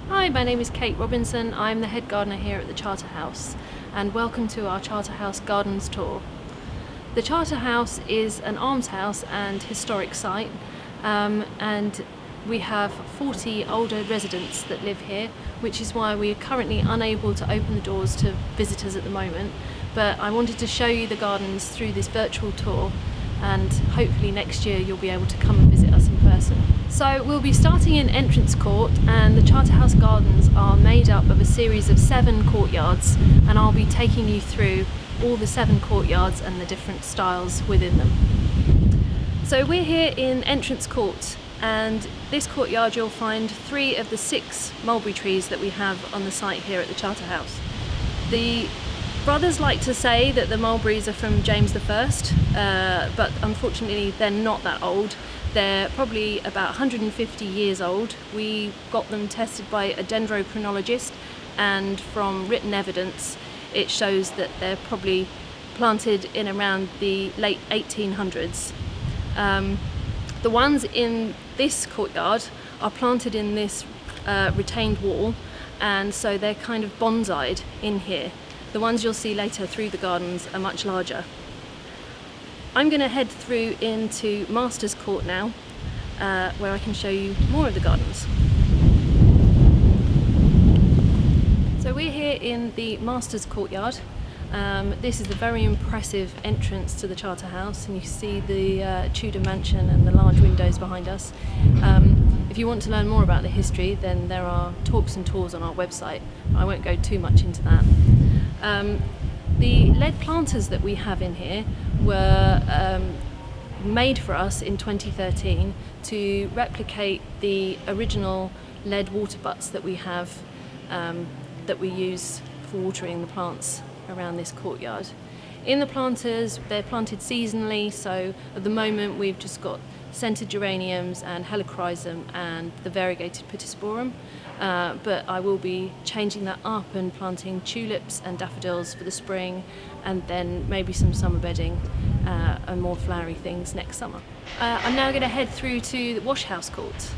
Hi, my name is Kate Robinson. I'm the head gardener here at the Charterhouse, and welcome to our Charterhouse Gardens tour. The Charterhouse is an almshouse and historic site, and we have 40 older residents that live here, which is why we are currently unable to open the doors to visitors at the moment. But I wanted to show you the gardens through this virtual tour, and hopefully next year you'll be able to come and visit us in person. So we'll be starting in Entrance Court, and the Charterhouse Gardens are made up of a series of 7 courtyards, and I'll be taking you through all the 7 courtyards and the different styles within them. So we're here in Entrance Court, and this courtyard you'll find 3 of the 6 mulberry trees that we have on the site here at the Charterhouse. The brothers like to say that the mulberries are from James I, but unfortunately they're not that old. They're probably about 150 years old. We got them tested by a dendrochronologist, and from written evidence it shows that they're probably planted in around the late 1800s. The ones in this courtyard are planted in this retained wall, and so they're kind of bonsai'd in here. The ones you'll see later through the gardens are much larger. I'm going to head through into Master's Court now, where I can show you more of the gardens. So we're here in the Master's Courtyard. This is a very impressive entrance to the Charterhouse, and you see the Tudor mansion and the large windows behind us. If you want to learn more about the history, then there are talks and tours on our website. I won't go too much into that. The lead planters that we have in here were made for us in 2013 to replicate the original lead water butts that we have, that we use for watering the plants around this courtyard. In the planters, they're planted seasonally, so at the moment we've just got scented geraniums and helichrysum and the variegated pittosporum, but I will be changing that up and planting tulips and daffodils for the spring, and then maybe some summer bedding and more flowery things next summer. I'm now going to head through to the Washhouse Court.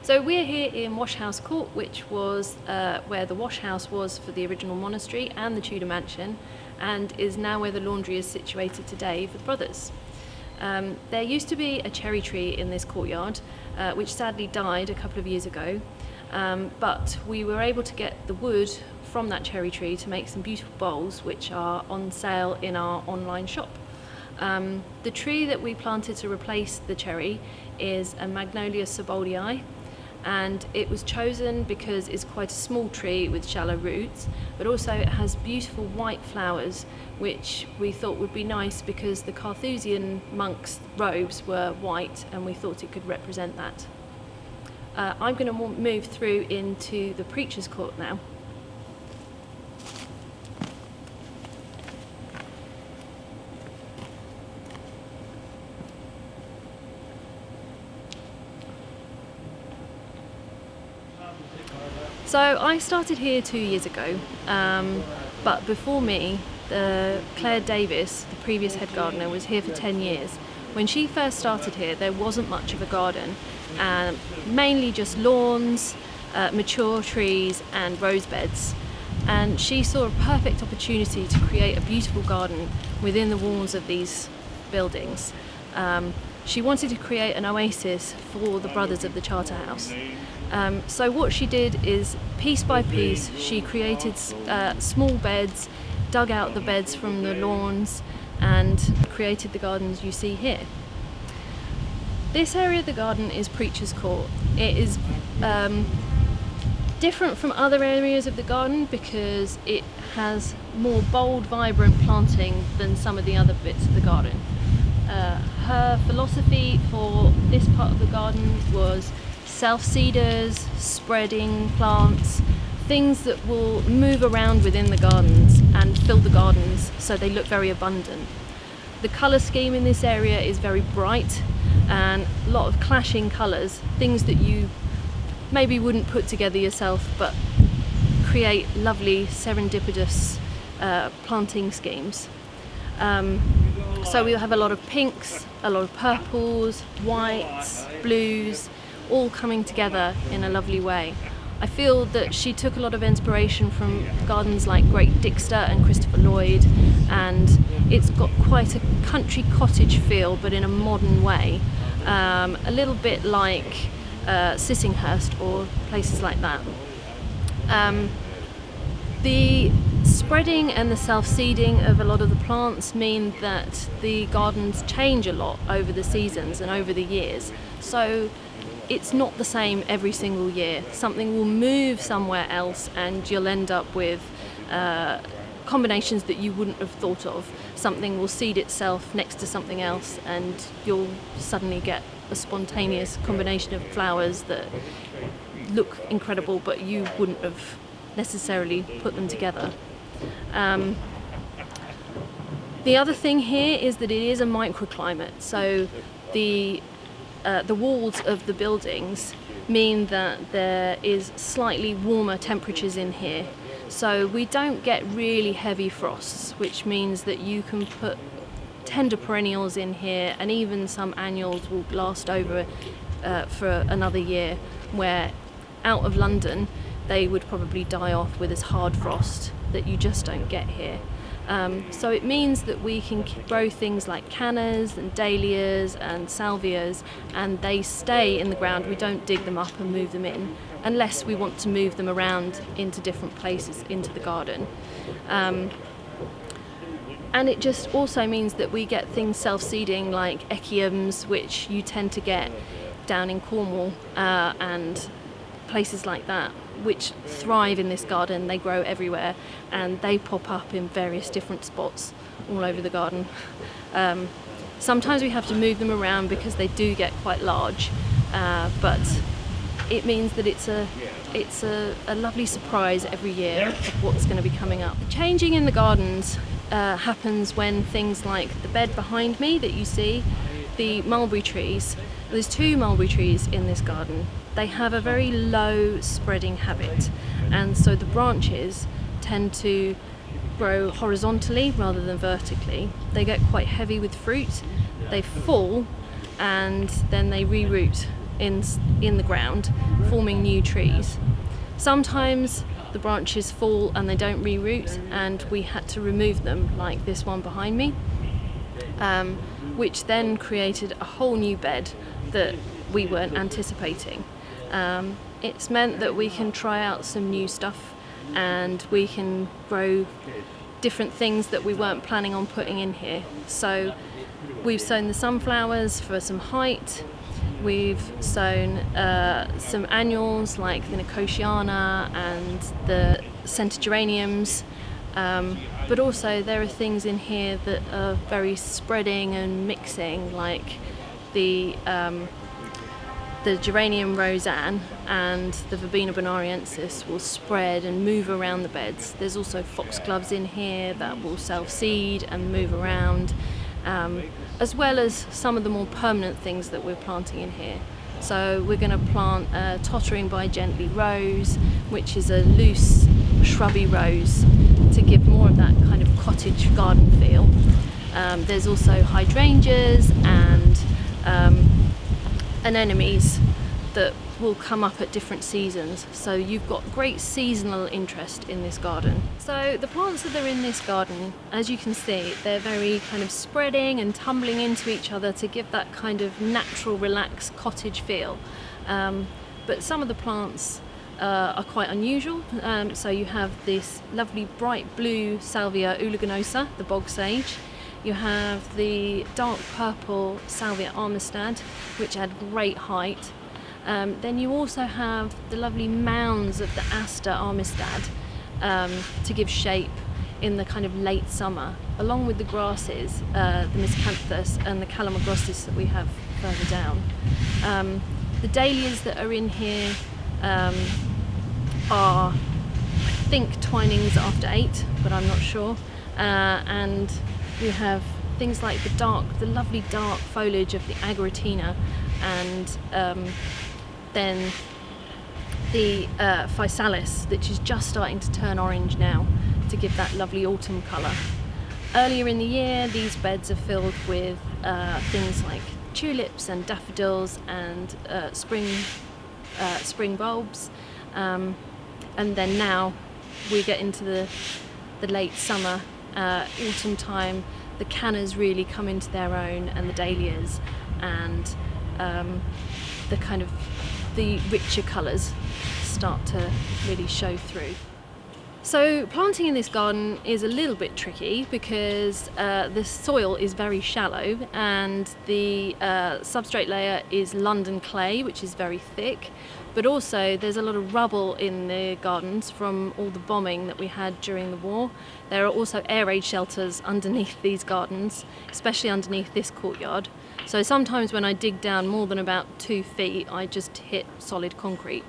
So we're here in Washhouse Court, which was where the washhouse was for the original monastery and the Tudor mansion, and is now where the laundry is situated today for the brothers. There used to be a cherry tree in this courtyard, which sadly died a couple of years ago, but we were able to get the wood from that cherry tree to make some beautiful bowls, which are on sale in our online shop. The tree that we planted to replace the cherry is a Magnolia Seboldii, and it was chosen because it's quite a small tree with shallow roots, but also it has beautiful white flowers, which we thought would be nice because the Carthusian monks' robes were white, and we thought it could represent that. I'm going to move through into the Preacher's Court now. So I started here 2 years ago, but before me, Claire Davis, the previous head gardener, was here for 10 years. When she first started here, there wasn't much of a garden, mainly just lawns, mature trees and rose beds. And she saw a perfect opportunity to create a beautiful garden within the walls of these buildings. She wanted to create an oasis for the brothers of the Charterhouse. So what she did is, piece by piece, she created small beds, dug out the beds from the lawns, and created the gardens you see here. This area of the garden is Preacher's Court. It is different from other areas of the garden because it has more bold, vibrant planting than some of the other bits of the garden. Her philosophy for this part of the garden was self-seeders, spreading plants, things that will move around within the gardens and fill the gardens so they look very abundant. The colour scheme in this area is very bright and a lot of clashing colours, things that you maybe wouldn't put together yourself, but create lovely serendipitous planting schemes. So we'll have a lot of pinks, a lot of purples, whites, blues, all coming together in a lovely way. I feel that she took a lot of inspiration from gardens like Great Dixter and Christopher Lloyd, and it's got quite a country cottage feel, but in a modern way, a little bit like Sissinghurst or places like that. The spreading and the self-seeding of a lot of the plants mean that the gardens change a lot over the seasons and over the years. So it's not the same every single year. Something will move somewhere else and you'll end up with combinations that you wouldn't have thought of. Something will seed itself next to something else and you'll suddenly get a spontaneous combination of flowers that look incredible, but you wouldn't have necessarily put them together. The other thing here is that it is a microclimate, so the walls of the buildings mean that there is slightly warmer temperatures in here, so we don't get really heavy frosts, which means that you can put tender perennials in here, and even some annuals will last over for another year, where out of London they would probably die off with this hard frost that you just don't get here. So it means that we can grow things like cannas and dahlias and salvias, and they stay in the ground. We don't dig them up and move them in unless we want to move them around into different places into the garden. And it just also means that we get things self-seeding like echiums, which you tend to get down in Cornwall and places like that, which thrive in this garden. They grow everywhere and they pop up in various different spots all over the garden. Sometimes we have to move them around because they do get quite large, but it means that it's a lovely surprise every year of what's going to be coming up. Changing in the gardens happens when things like the bed behind me that you see, the mulberry trees, there's 2 mulberry trees in this garden. They have a very low spreading habit, and so the branches tend to grow horizontally rather than vertically. They get quite heavy with fruit, they fall, and then they reroot in the ground, forming new trees. Sometimes the branches fall and they don't reroot, and we had to remove them, like this one behind me, which then created a whole new bed that we weren't anticipating. It's meant that we can try out some new stuff and we can grow different things that we weren't planning on putting in here. So we've sown the sunflowers for some height, we've sown some annuals like the Nicotiana and the centre geraniums, but also there are things in here that are very spreading and mixing, like the geranium roseanne and the Verbena bonariensis will spread and move around the beds. There's also foxgloves in here that will self-seed and move around, as well as some of the more permanent things that we're planting in here. So we're going to plant Tottering by Gently Rose, which is a loose shrubby rose to give more of that kind of cottage garden feel. There's also hydrangeas and anemones that will come up at different seasons, so you've got great seasonal interest in this garden. So the plants that are in this garden, as you can see, they're very kind of spreading and tumbling into each other to give that kind of natural, relaxed cottage feel. But some of the plants are quite unusual, so you have this lovely bright blue Salvia uliginosa, the bog sage. You have the dark purple Salvia armistad, which add great height. Then you also have the lovely mounds of the Aster armistad to give shape in the kind of late summer, along with the grasses, the miscanthus and the calamagrostis that we have further down. The dahlias that are in here are, I think, twinings after 8, but I'm not sure. And we have things like the lovely dark foliage of the agritina, and then the physalis, which is just starting to turn orange now to give that lovely autumn colour. Earlier in the year, these beds are filled with things like tulips and daffodils and spring bulbs, and then now we get into the late summer, autumn time. The cannas really come into their own, and the dahlias, and the richer colours start to really show through. So planting in this garden is a little bit tricky because the soil is very shallow, and the substrate layer is London clay, which is very thick, but also there's a lot of rubble in the gardens from all the bombing that we had during the war. There are also air raid shelters underneath these gardens, especially underneath this courtyard. So sometimes when I dig down more than about 2 feet, I just hit solid concrete.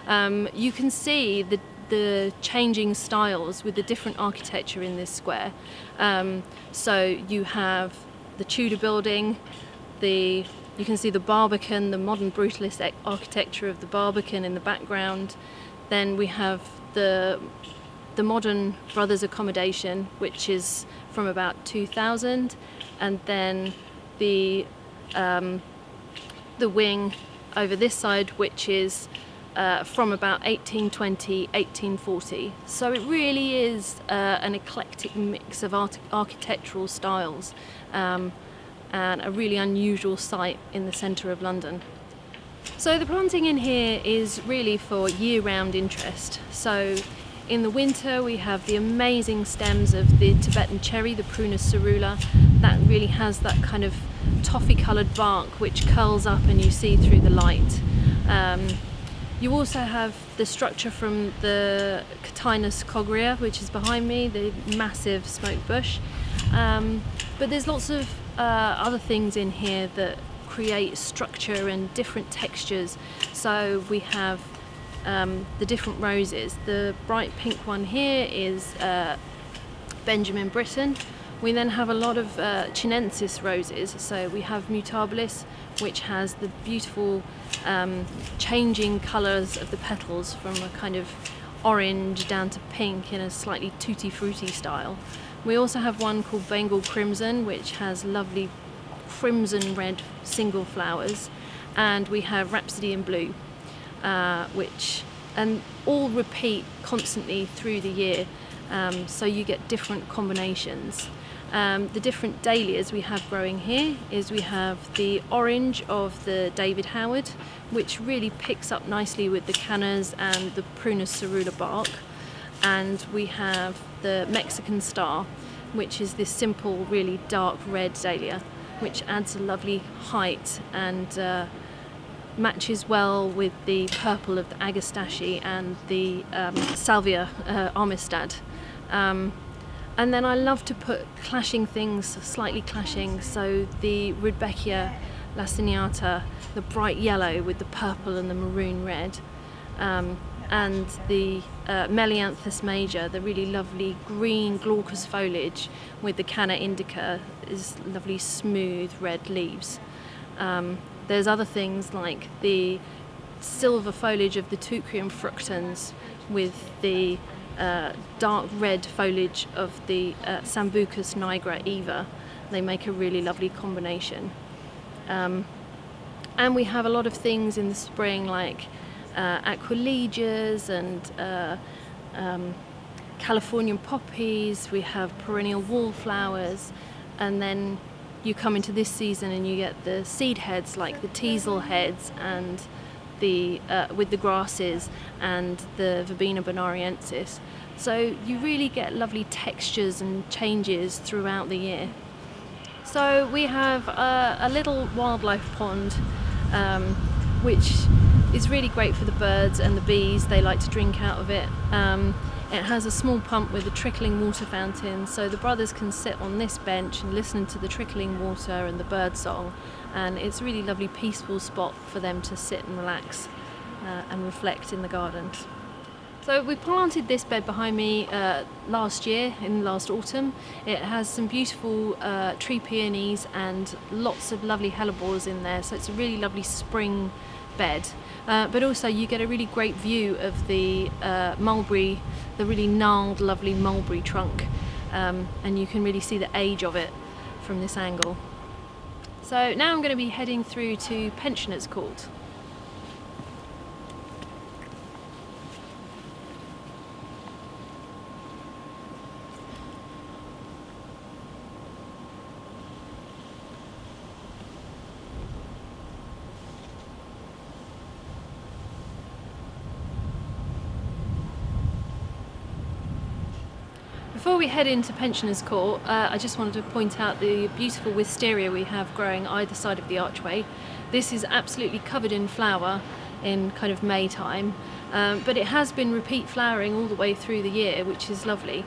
You can see the changing styles with the different architecture in this square. So you have the Tudor building, you can see the Barbican, the modern brutalist architecture of the Barbican in the background. Then we have the modern brothers accommodation, which is from about 2000, and then the wing over this side, which is from about 1820, 1840. So it really is an eclectic mix of architectural styles, and a really unusual site in the centre of London. So the planting in here is really for year-round interest. So in the winter we have the amazing stems of the Tibetan cherry, the Prunus cerula, that really has that kind of toffee-coloured bark which curls up and you see through the light. You also have the structure from the Catinus cogrea, which is behind me, the massive smoke bush. But there's lots of other things in here that create structure and different textures. So we have the different roses. The bright pink one here is Benjamin Britten. We then have a lot of Chinensis roses. So we have Mutabilis, which has the beautiful changing colours of the petals from a kind of orange down to pink in a slightly tutti frutti style. We also have one called Bengal Crimson, which has lovely crimson red single flowers, and we have Rhapsody in Blue, and all repeat constantly through the year, so you get different combinations. The different dahlias we have growing here is we have the orange of the David Howard, which really picks up nicely with the cannas and the Prunus cerula bark, and we have the Mexican Star, which is this simple, really dark red dahlia, which adds a lovely height and matches well with the purple of the Agastache and the Salvia Armistad. And then I love to put clashing things, slightly clashing, so the Rudbeckia laciniata, the bright yellow with the purple and the maroon red, and the Melianthus major, the really lovely green glaucous foliage with the Canna indica, is lovely smooth red leaves. There's other things like the silver foliage of the Teucrium fructans with the dark red foliage of the Sambucus nigra eva. They make a really lovely combination. And we have a lot of things in the spring like Aquilegias and Californian poppies. We have perennial wallflowers, and then you come into this season and you get the seed heads like the teasel heads and the with the grasses and the Verbena bonariensis. So you really get lovely textures and changes throughout the year. So we have a little wildlife pond, which is really great for the birds and the bees. They like to drink out of it. It has a small pump with a trickling water fountain, so the brothers can sit on this bench and listen to the trickling water and the bird song, and it's a really lovely peaceful spot for them to sit and relax and reflect in the garden. So we planted this bed behind me last autumn. It has some beautiful tree peonies and lots of lovely hellebores in there, so it's a really lovely spring bed. But also you get a really great view of the mulberry, the really gnarled, lovely mulberry trunk, and you can really see the age of it from this angle. So now I'm going to be heading through to Pensioners Court. Before we head into Pensioners Court, I just wanted to point out the beautiful wisteria we have growing either side of the archway. This is absolutely covered in flower in kind of May time, but it has been repeat flowering all the way through the year, which is lovely.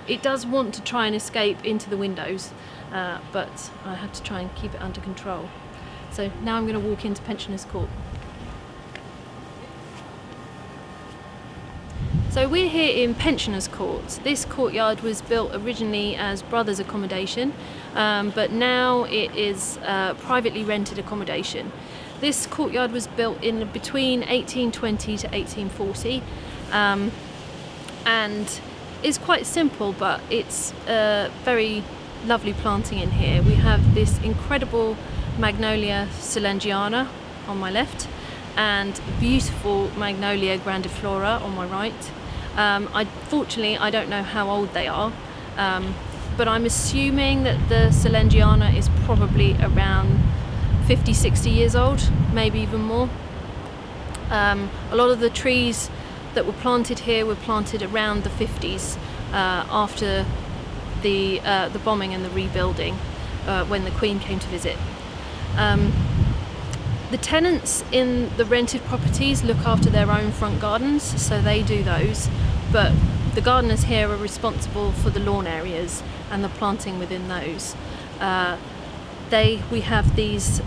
It does want to try and escape into the windows, but I had to try and keep it under control. So now I'm going to walk into Pensioners Court. So we're here in Pensioners Court. This courtyard was built originally as brothers' accommodation, but now it is privately rented accommodation. This courtyard was built in between 1820 to 1840, and is quite simple, but it's very lovely planting in here. We have this incredible Magnolia Solangiana on my left, and beautiful Magnolia grandiflora on my right. Fortunately, I don't know how old they are, but I'm assuming that the Solangiana is probably around 50-60 years old, maybe even more. A lot of the trees that were planted here were planted around the 50s, after the bombing and the rebuilding, when the Queen came to visit. The tenants in the rented properties look after their own front gardens, so they do those, but the gardeners here are responsible for the lawn areas and the planting within those. We have these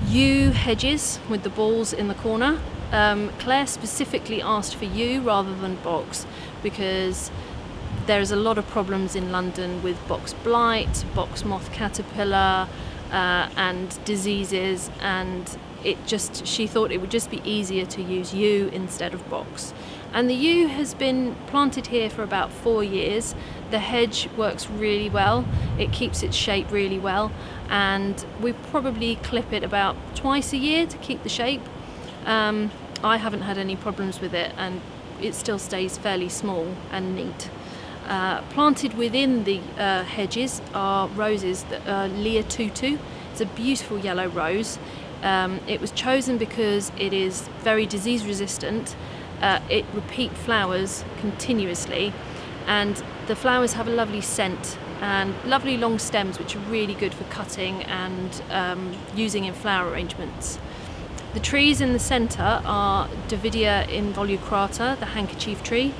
yew hedges with the balls in the corner. Claire specifically asked for yew rather than box because there's a lot of problems in London with box blight, box moth caterpillar, and diseases, and she thought it would just be easier to use yew instead of box. And the yew has been planted here for about 4 years. The hedge works really well, it keeps its shape really well, and we probably clip it about twice a year to keep the shape. I haven't had any problems with it, and it still stays fairly small and neat. Planted within the hedges are roses that are Leah Tutu. It's a beautiful yellow rose. It was chosen because it is very disease resistant. It repeat flowers continuously, and the flowers have a lovely scent and lovely long stems which are really good for cutting and using in flower arrangements. The trees in the centre are Davidia involucrata, the handkerchief tree.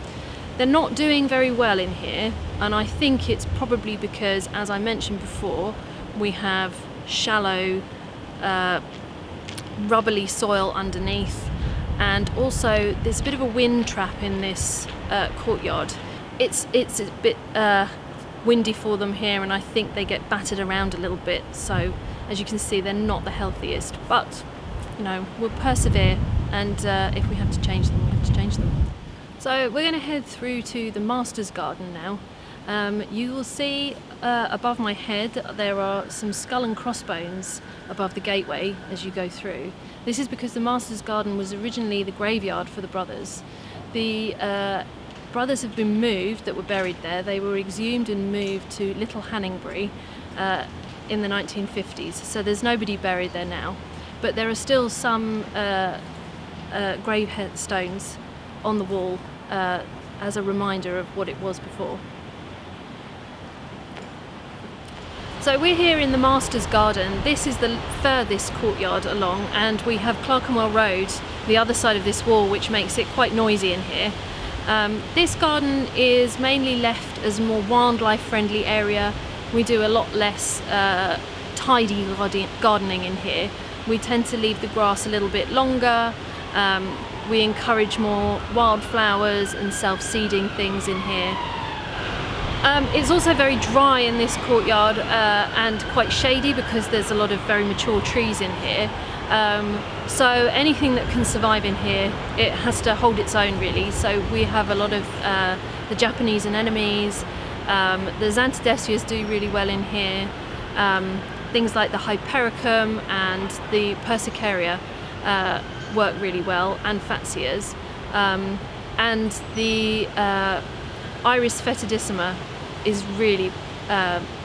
They're not doing very well in here, and I think it's probably because, as I mentioned before, we have shallow, rubbly soil underneath, and also there's a bit of a wind trap in this courtyard. It's a bit windy for them here, and I think they get battered around a little bit, so as you can see they're not the healthiest, but you know, we'll persevere, and if we have to change them, we have to change them. So we're going to head through to the Master's Garden now. You will see above my head there are some skull and crossbones above the gateway as you go through. This is because the Master's Garden was originally the graveyard for the brothers. The brothers have been moved that were buried there. They were exhumed and moved to Little Hanningbury in the 1950s, so there's nobody buried there now. But there are still some grave stones on the wall as a reminder of what it was before. So we're here in the Master's Garden. This is the furthest courtyard along, and we have Clerkenwell Road, the other side of this wall, which makes it quite noisy in here. This garden is mainly left as a more wildlife friendly area. We do a lot less tidy gardening in here. We tend to leave the grass a little bit longer. We encourage more wildflowers and self-seeding things in here. It's also very dry in this courtyard and quite shady because there's a lot of very mature trees in here. So anything that can survive in here, it has to hold its own really. So we have a lot of the Japanese anemones, the Xanthidecias do really well in here, things like the Hypericum and the Persicaria work really well, and Fatsias, and the Iris fetidissima is really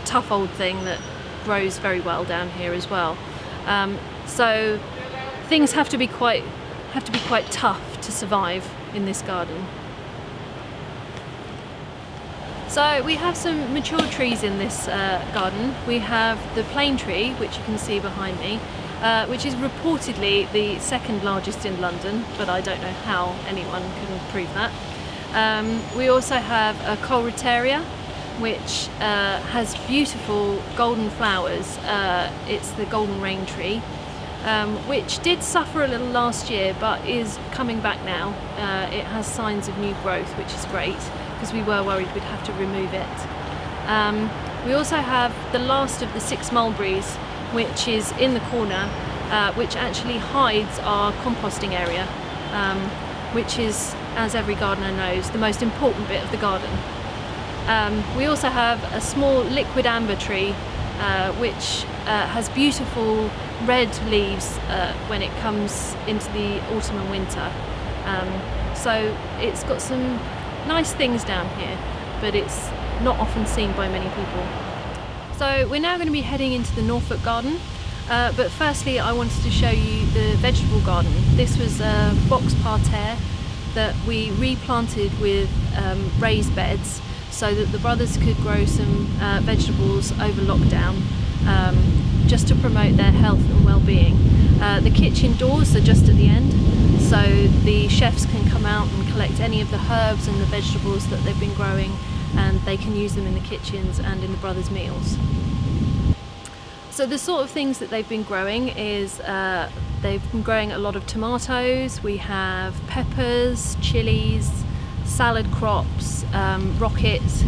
tough old thing that grows very well down here as well. So things have to be quite tough to survive in this garden. So we have some mature trees in this garden. We have the plane tree, which you can see behind me, which is reportedly the second largest in London, but I don't know how anyone can prove that. We also have a Colereteria, which has beautiful golden flowers. It's the golden rain tree, which did suffer a little last year but is coming back now. It has signs of new growth, which is great, because we were worried we'd have to remove it. We also have the last of the 6 mulberries, which is in the corner, which actually hides our composting area, which is, as every gardener knows, the most important bit of the garden. We also have a small liquid amber tree, which has beautiful red leaves when it comes into the autumn and winter. So it's got some nice things down here, but it's not often seen by many people. So we're now going to be heading into the Norfolk Garden, but firstly I wanted to show you the vegetable garden. This was a box parterre that we replanted with raised beds so that the brothers could grow some vegetables over lockdown, just to promote their health and well-being. The kitchen doors are just at the end, so the chefs can come out and collect any of the herbs and the vegetables that they've been growing, and they can use them in the kitchens and in the brothers' meals. So the sort of things that they've been growing is they've been growing a lot of tomatoes, we have peppers, chilies, salad crops, rockets,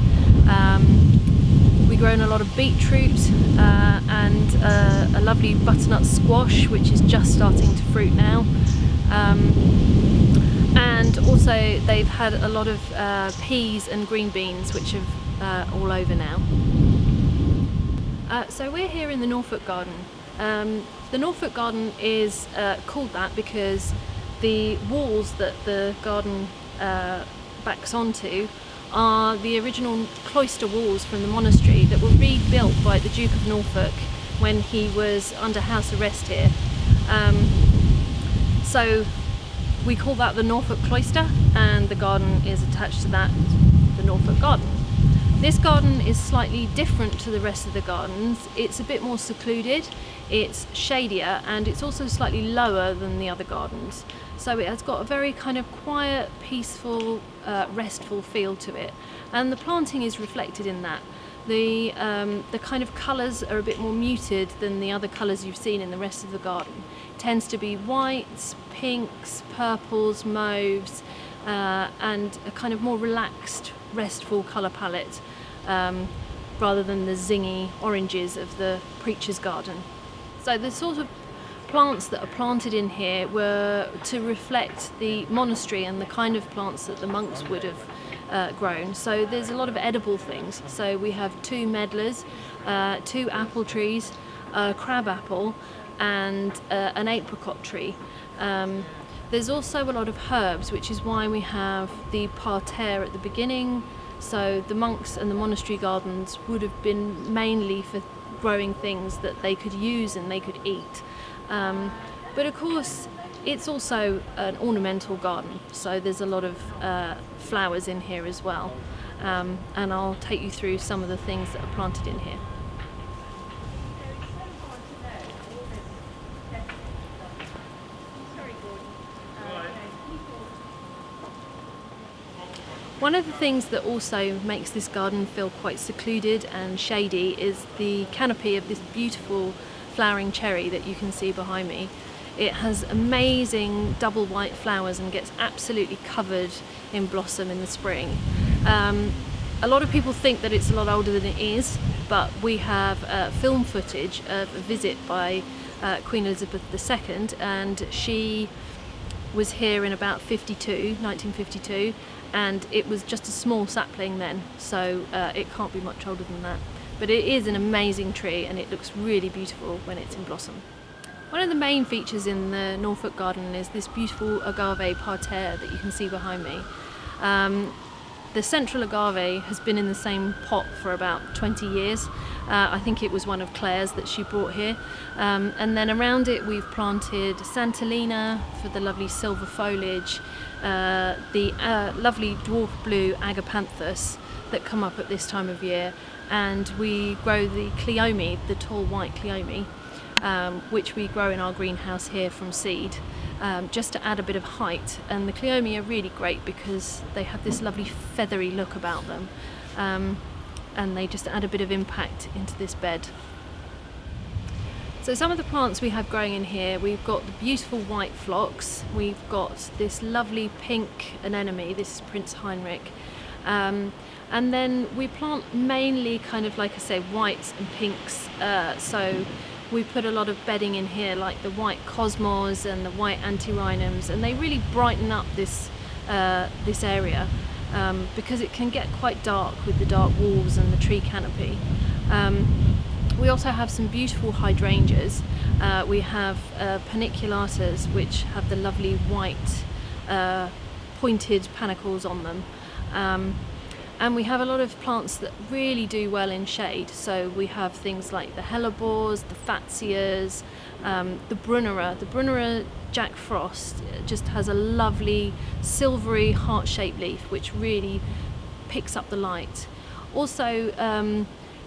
we've grown a lot of beetroot and a lovely butternut squash, which is just starting to fruit now. And also they've had a lot of peas and green beans, which are all over now. So we're here in the Norfolk Garden. The Norfolk Garden is called that because the walls that the garden backs onto are the original cloister walls from the monastery that were rebuilt by the Duke of Norfolk when he was under house arrest here. So we call that the Norfolk Cloister, and the garden is attached to that, the Norfolk Garden. This garden is slightly different to the rest of the gardens. It's a bit more secluded, it's shadier, and it's also slightly lower than the other gardens. So it has got a very kind of quiet, peaceful, restful feel to it. And the planting is reflected in that. The kind of colours are a bit more muted than the other colours you've seen in the rest of the garden. It tends to be whites, pinks, purples, mauves, and a kind of more relaxed, restful colour palette, rather than the zingy oranges of the preacher's garden. So the sort of plants that are planted in here were to reflect the monastery and the kind of plants that the monks would have grown. So there's a lot of edible things. So we have 2 medlars, 2 apple trees, a crab apple, and an apricot tree. There's also a lot of herbs, which is why we have the parterre at the beginning. So the monks and the monastery gardens would have been mainly for growing things that they could use and they could eat. But of course, it's also an ornamental garden, so there's a lot of flowers in here as well. And I'll take you through some of the things that are planted in here. One of the things that also makes this garden feel quite secluded and shady is the canopy of this beautiful flowering cherry that you can see behind me. It has amazing double white flowers and gets absolutely covered in blossom in the spring. A lot of people think that it's a lot older than it is, but we have film footage of a visit by Queen Elizabeth II, and she was here in about 1952, and it was just a small sapling then, so it can't be much older than that. But it is an amazing tree, and it looks really beautiful when it's in blossom. One of the main features in the Norfolk garden is this beautiful agave parterre that you can see behind me. The central agave has been in the same pot for about 20 years. I think it was one of Claire's that she brought here. And then around it we've planted Santolina for the lovely silver foliage, the lovely dwarf blue agapanthus that come up at this time of year, and we grow the cleome, the tall white cleome, which we grow in our greenhouse here from seed, just to add a bit of height. And the cleome are really great because they have this lovely feathery look about them, and they just add a bit of impact into this bed. So some of the plants we have growing in here, we've got the beautiful white phlox, we've got this lovely pink anemone, this is Prince Heinrich, and then we plant mainly kind of, like I say, whites and pinks, so we put a lot of bedding in here, like the white cosmos and the white antirrhinums, and they really brighten up this area, because it can get quite dark with the dark walls and the tree canopy. We also have some beautiful hydrangeas. We have paniculatas, which have the lovely white pointed panicles on them. And we have a lot of plants that really do well in shade. So we have things like the hellebores, the fatsias, the Brunnera. The Brunnera Jack Frost just has a lovely silvery heart-shaped leaf, which really picks up the light. Also,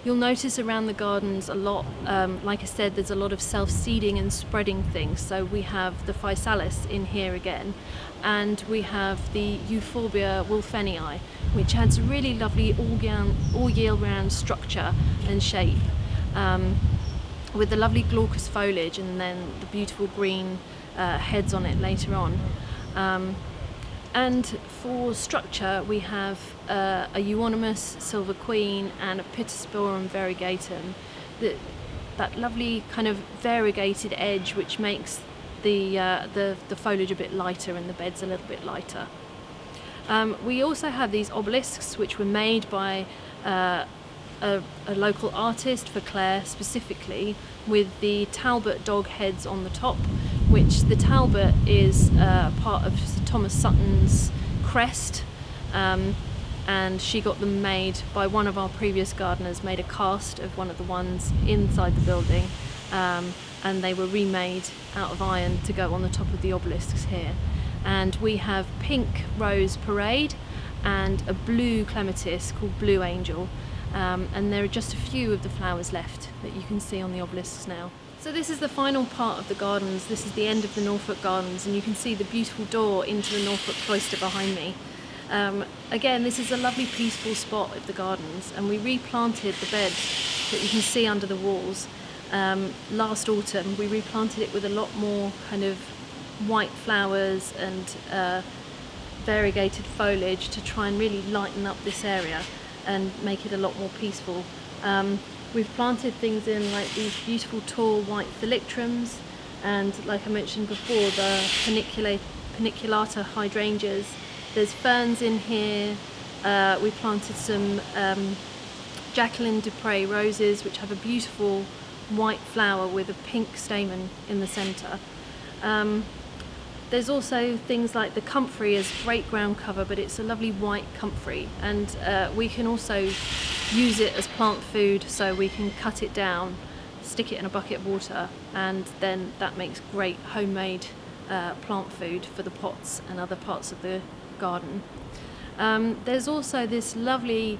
you'll notice around the gardens a lot, like I said, there's a lot of self-seeding and spreading things. So we have the Physalis in here again, and we have the Euphorbia wolfenii, which adds a really lovely all year round structure and shape, with the lovely glaucous foliage and then the beautiful green heads on it later on. And for structure, we have a Euonymus silver queen and a Pittosporum variegatum, that lovely kind of variegated edge, which makes the foliage a bit lighter and the beds a little bit lighter. We also have these obelisks, which were made by a local artist for Claire specifically, with the Talbot dog heads on the top, which the Talbot is part of Sir Thomas Sutton's crest, and she got them made by one of our previous gardeners, made a cast of one of the ones inside the building, and they were remade out of iron to go on the top of the obelisks here. And we have pink rose parade and a blue clematis called Blue Angel, and there are just a few of the flowers left that you can see on the obelisks now. So this is the final part of the gardens. This is the end of the Norfolk Gardens, and you can see the beautiful door into the Norfolk cloister behind me. Again, this is a lovely peaceful spot of the gardens, and we replanted the bed that you can see under the walls. Last autumn we replanted it with a lot more kind of white flowers and variegated foliage to try and really lighten up this area and make it a lot more peaceful. We've planted things in like these beautiful tall white thalictrums, and like I mentioned before, the paniculata hydrangeas. There's ferns in here. We planted some Jacqueline du Pré roses, which have a beautiful white flower with a pink stamen in the centre. There's also things like the comfrey as great ground cover, but it's a lovely white comfrey, and we can also use it as plant food, so we can cut it down, stick it in a bucket of water, and then that makes great homemade plant food for the pots and other parts of the garden. There's also this lovely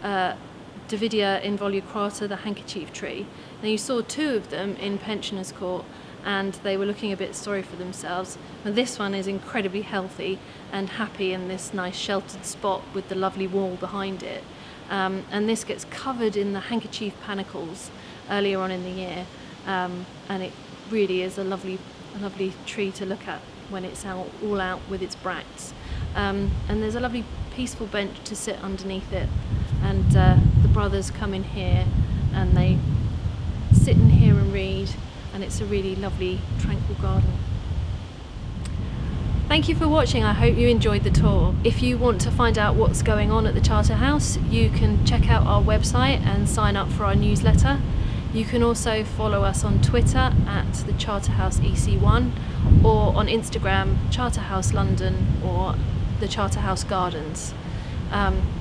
Davidia involucrata, the handkerchief tree. Now you saw two of them in Pensioners Court, and they were looking a bit sorry for themselves. And this one is incredibly healthy and happy in this nice sheltered spot with the lovely wall behind it. And this gets covered in the handkerchief panicles earlier on in the year, and it really is a lovely tree to look at when it's all out with its bracts. And there's a lovely peaceful bench to sit underneath it, and the brothers come in here and they sit in here and read. and it's a really lovely, tranquil garden. Thank you for watching. I hope you enjoyed the tour. If you want to find out what's going on at the Charterhouse, you can check out our website and sign up for our newsletter. You can also follow us on Twitter at the Charterhouse EC1, or on Instagram, Charterhouse London, or the Charterhouse Gardens.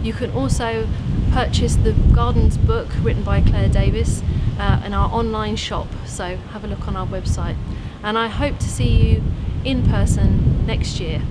You can also purchase the Gardens book written by Claire Davis in our online shop, so have a look on our website. And I hope to see you in person next year.